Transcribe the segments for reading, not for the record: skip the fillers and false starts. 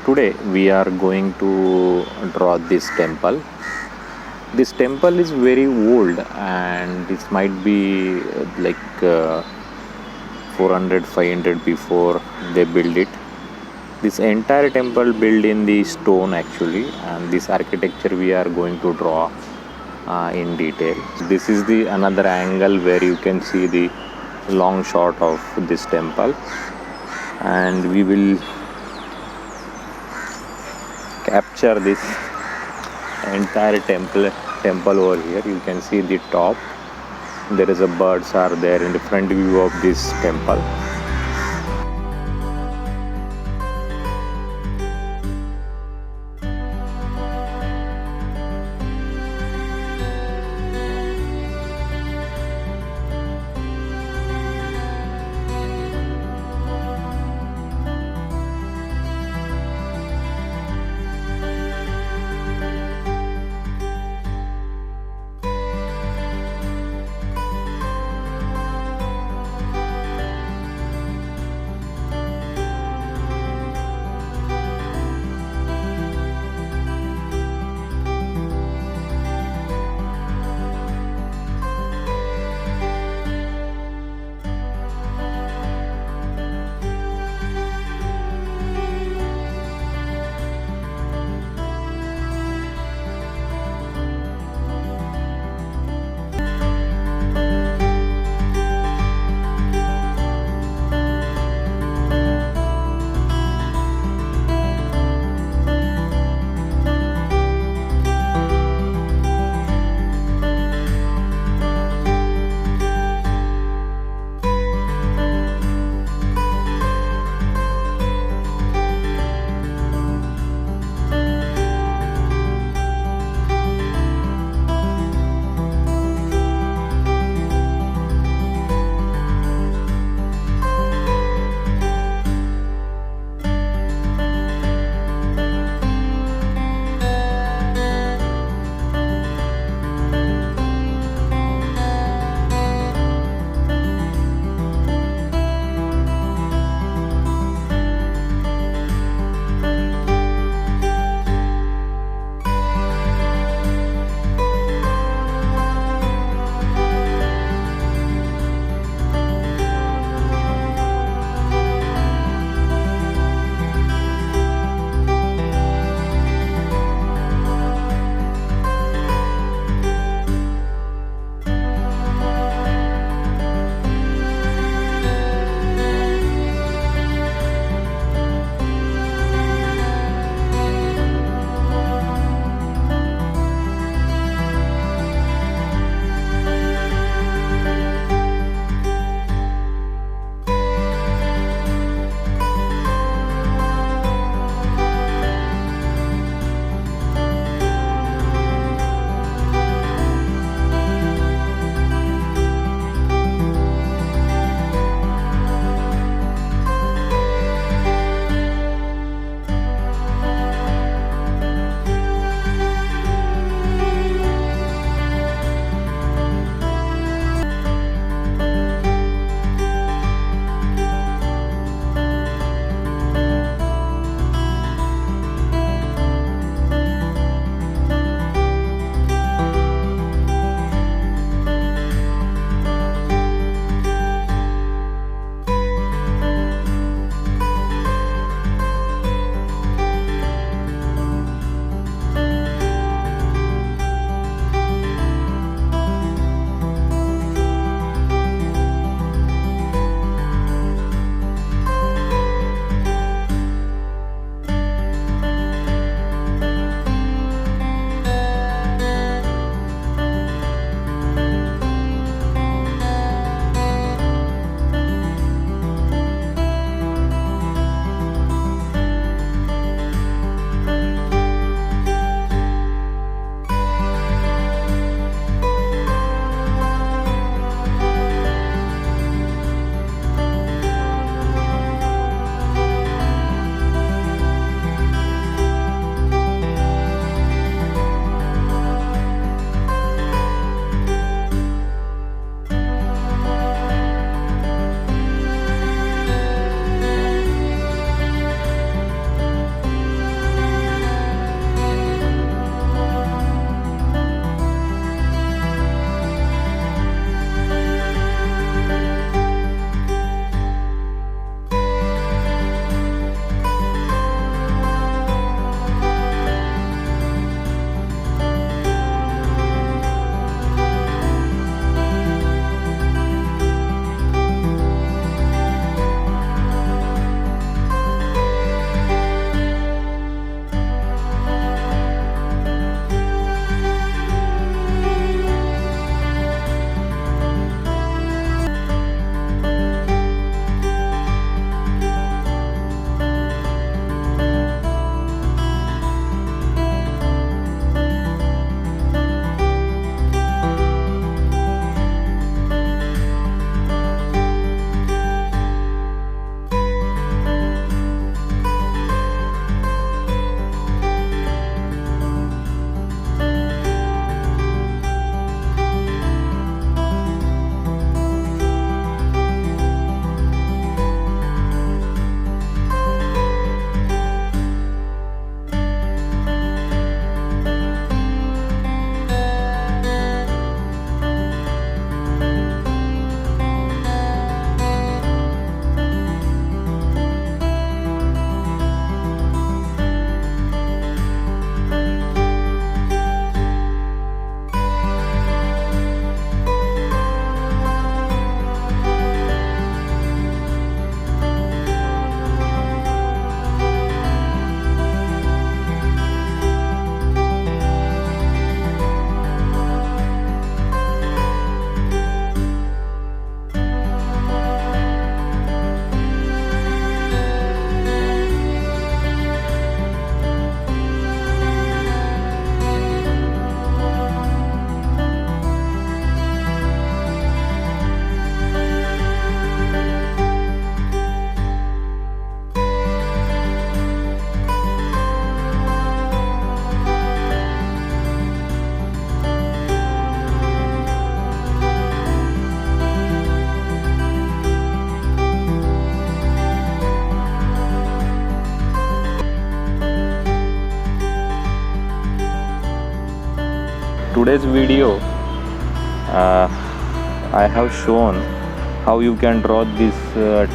today we are going to draw this temple. This temple is very old and this might be 400 500 before they build it. This entire temple built in the stone actually, and this architecture we are going to draw in detail. This is the another angle where you can see the long shot of this temple, and we will capture this entire temple over here. You can see the top. There is a birds are there in the front view of this temple. today's video I have shown how you can draw this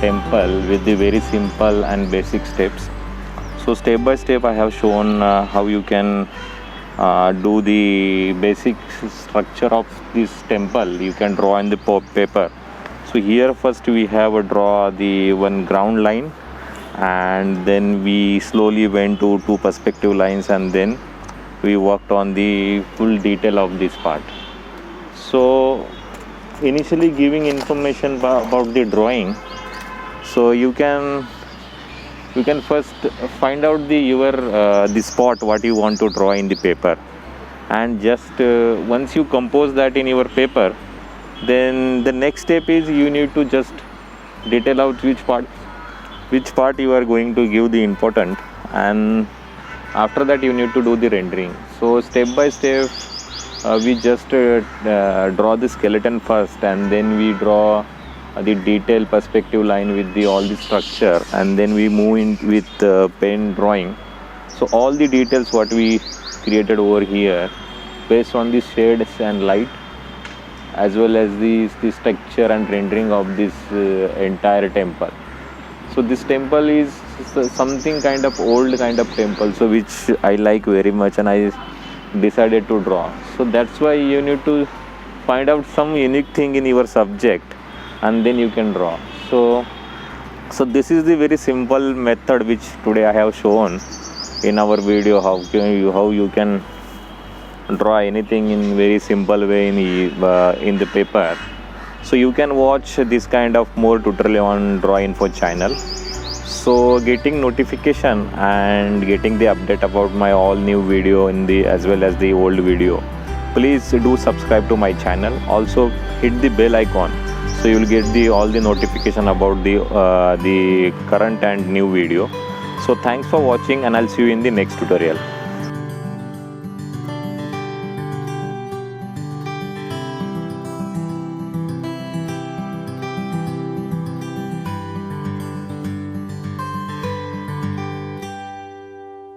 temple with the very simple and basic steps. So step by step I have shown how you can do the basic structure of this temple. You can draw in the paper. So here first we have a draw the one ground line, and then we slowly went to two perspective lines, and then we worked on the full detail of this part. So initially giving information about the drawing, so you can first find out the spot what you want to draw in the paper, and just once you compose that in your paper, then the next step is you need to just detail out which part you are going to give the important, and after that you need to do the rendering. So step by step we just draw the skeleton first, and then we draw the detailed perspective line with all the structure, and then we move in with pen drawing. So all the details what we created over here based on the shades and light, as well as the structure and rendering of this entire temple. So this temple is something kind of old kind of temple, so which I like very much, and I decided to draw. So that's why you need to find out some unique thing in your subject, and then you can draw. So this is the very simple method which today I have shown in our video, how you can draw anything in very simple way in the paper. So you can watch this kind of more tutorial on Draw Info channel. So getting notification and getting the update about my all new video as well as the old video, please do subscribe to my channel. Also hit the bell icon, so you will get all the notification about the current and new video. So thanks for watching, and I'll see you in the next tutorial.